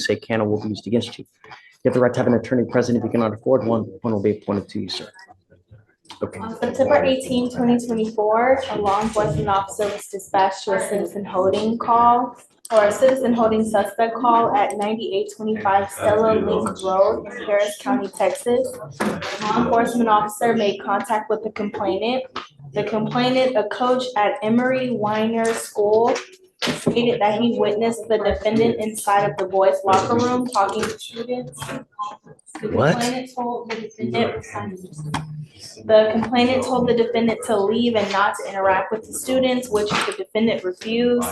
say can or will be used against you. You have the right to have an attorney present. If you cannot afford one, one will be appointed to you, sir. Okay. On September 18, 2024, a law enforcement officer was dispatched to a citizen holding call or a citizen holding suspect call at 9825 Stella Link Road in Harris County, Texas. Law enforcement officer made contact with the complainant. The complainant, a coach at Emory Weiner School, stated that he witnessed the defendant inside of the boys' locker room talking to students. What? The complainant told the defendant to leave and not to interact with the students, which the defendant refused.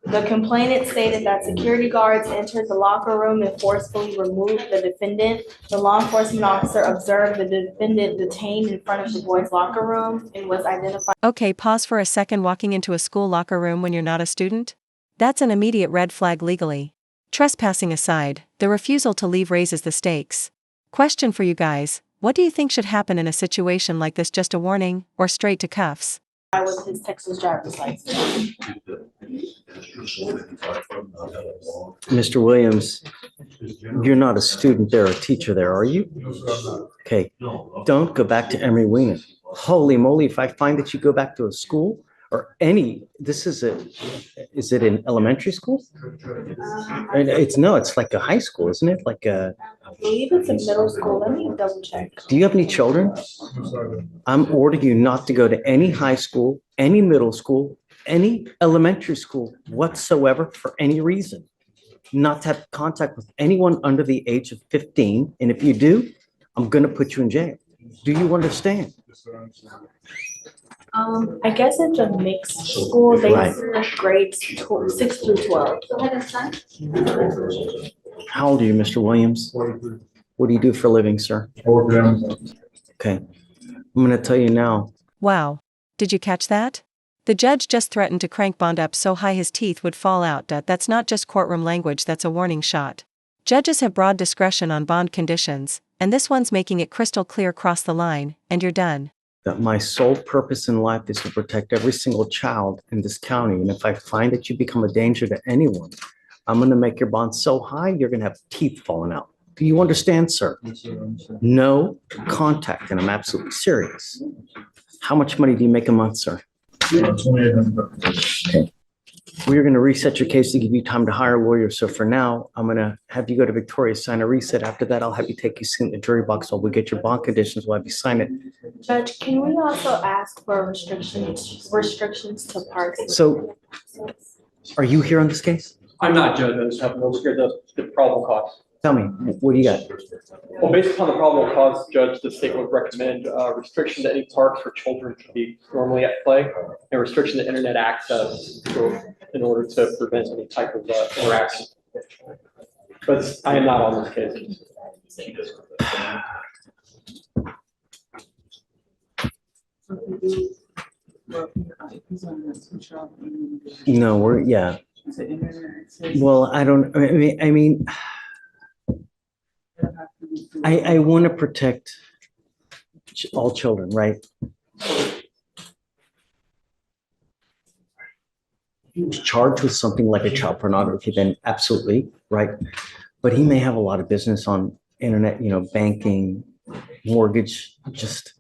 The complainant stated that security guards entered the locker room and forcefully removed the defendant. The law enforcement officer observed the defendant detained in front of the boys' locker room and was identified. Okay, pause for a second. Walking into a school locker room when you're not a student? That's an immediate red flag legally. Trespassing aside, the refusal to leave raises the stakes. Question for you guys, what do you think should happen in a situation like this? Just a warning, or straight to cuffs? With his Texas driver's license. Mr. Williams, you're not a student there, a teacher there, are you? Okay, don't go back to Emory Weiner. Holy moly, if I find that you go back to a school or any, is it an elementary school? It's like a high school, isn't it? Like a. I believe it's a middle school. Let me double check. Do you have any children? I'm ordering you not to go to any high school, any middle school, any elementary school whatsoever for any reason. Not to have contact with anyone under the age of 15. And if you do, I'm going to put you in jail. Do you understand? I guess it's a mixed school. They Right. serve grades 6 through 12. How old are you, Mr. Williams? What do you do for a living, sir? Okay. I'm going to tell you now. Wow. Did you catch that? The judge just threatened to crank bond up so high his teeth would fall out. That's not just courtroom language, that's a warning shot. Judges have broad discretion on bond conditions, and this one's making it crystal clear. Cross the line, and you're done. That my sole purpose in life is to protect every single child in this county. And if I find that you become a danger to anyone, I'm going to make your bond so high, you're going to have teeth falling out. Do you understand, sir? No contact, and I'm absolutely serious. How much money do you make a month, sir? Okay. We're going to reset your case to give you time to hire a lawyer. So for now, I'm going to have you go to Victoria, sign a reset. After that, I'll have you take your seat in the jury box. While we get your bond conditions, we'll have you sign it. Judge, can we also ask for restrictions to parks? So are you here on this case? I'm not, Judge. I just have to look at the probable cause. Tell me, what do you got? Well, based upon the probable cause, Judge, the state would recommend restriction to any parks where children should be normally at play, and restriction to internet access in order to prevent any type of interaction. But I am not on this case. No, yeah. Well, I mean, I want to protect all children, right? He was charged with something like a child pornography, then absolutely, right? But he may have a lot of business on internet, banking, mortgage, just.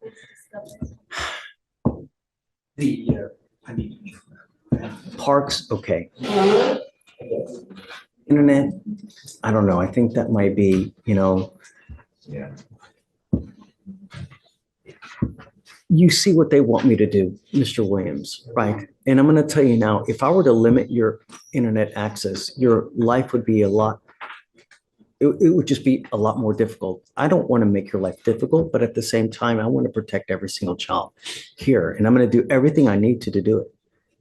Parks, okay. Internet, I don't know. I think that might be, Yeah. You see what they want me to do, Mr. Williams, right? And I'm going to tell you now, if I were to limit your internet access, your life would be it would just be a lot more difficult. I don't want to make your life difficult, but at the same time, I want to protect every single child here. And I'm going to do everything I need to do it.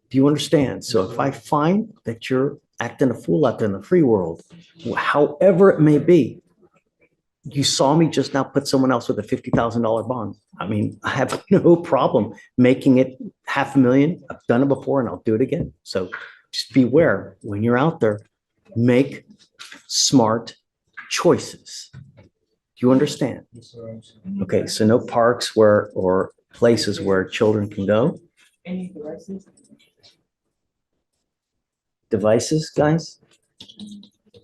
Do you understand? So if I find that you're acting a fool out there in the free world, however it may be, you saw me just now put someone else with a $50,000 bond. I mean, I have no problem making it $500,000. I've done it before and I'll do it again. So just beware when you're out there, make smart choices. Do you understand? Okay, so no parks or places where children can go. Any devices? Devices, guys?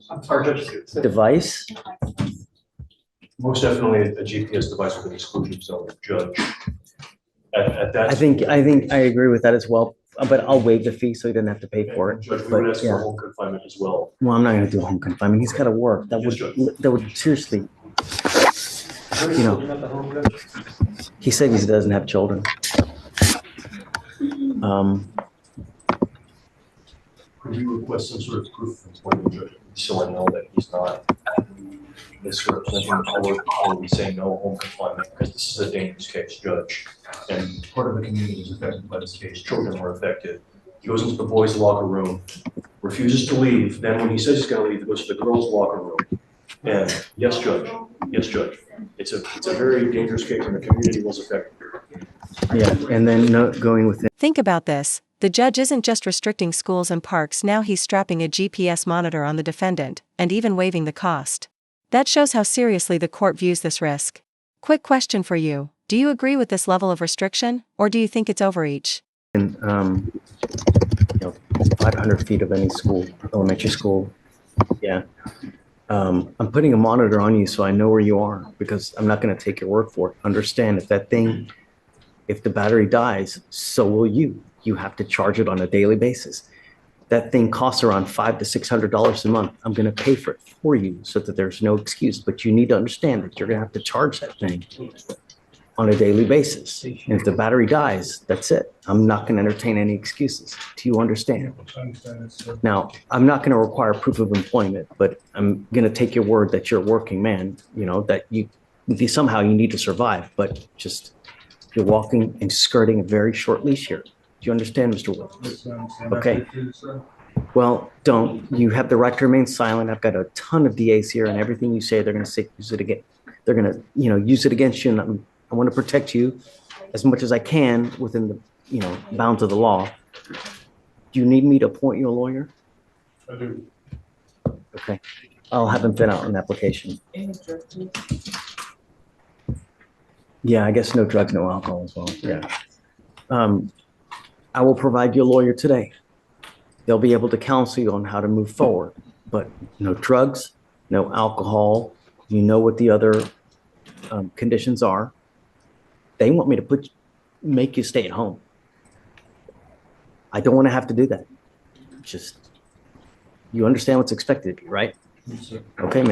I'm sorry, Judge. device? Most definitely a GPS device with an exclusion zone, Judge. At that. I think I agree with that as well, but I'll waive the fee so he doesn't have to pay for it. Judge, we would But ask for yeah, home confinement as well. well, I'm not gonna do home confinement. He's gotta work. That Yes, Judge. would seriously, you know, he said he doesn't have children. Could we request some sort of proof of employment, Judge, so I know that he's not misrepresenting the court or we say no home confinement, because this is a dangerous case, Judge. And part of the community is affected by this case. Children were affected. He goes into the boys' locker room, refuses to leave. Then when he says he's gonna leave, he goes to the girls' locker room. And yes, Judge, it's a very dangerous case and the community was affected. Yeah, and then going with it. Think about this. The judge isn't just restricting schools and parks, now he's strapping a GPS monitor on the defendant, and even waiving the cost. That shows how seriously the court views this risk. Quick question for you. Do you agree with this level of restriction, or do you think it's overreach? And, 500 feet of any school, elementary school. Yeah. I'm putting a monitor on you so I know where you are, because I'm not going to take your word for it. Understand, if the battery dies, so will you. You have to charge it on a daily basis. That thing costs around $500 to $600 a month. I'm going to pay for it for you so that there's no excuse, but you need to understand that you're going to have to charge that thing on a daily basis. And if the battery dies, that's it. I'm not going to entertain any excuses. Do you understand? Now, I'm not going to require proof of employment, but I'm going to take your word that you're a working man, that somehow you need to survive, but just you're walking and skirting a very short leash here. Do you understand, Mr. Williams? Okay. Well, don't. You have the right to remain silent. I've got a ton of DAs here, and everything you say, they're going to use it again. They're going to, use it against you. And I want to protect you as much as I can within the, bounds of the law. Do you need me to appoint you a lawyer? I do. Okay. I'll have him fill out an application. Yeah, I guess no drugs, no alcohol as well. Yeah. I will provide you a lawyer today. They'll be able to counsel you on how to move forward, but no drugs, no alcohol. You know what the other conditions are. They want me to make you stay at home. I don't want to have to do that. Just, you understand what's expected of you, right? Yes, sir. Okay, man.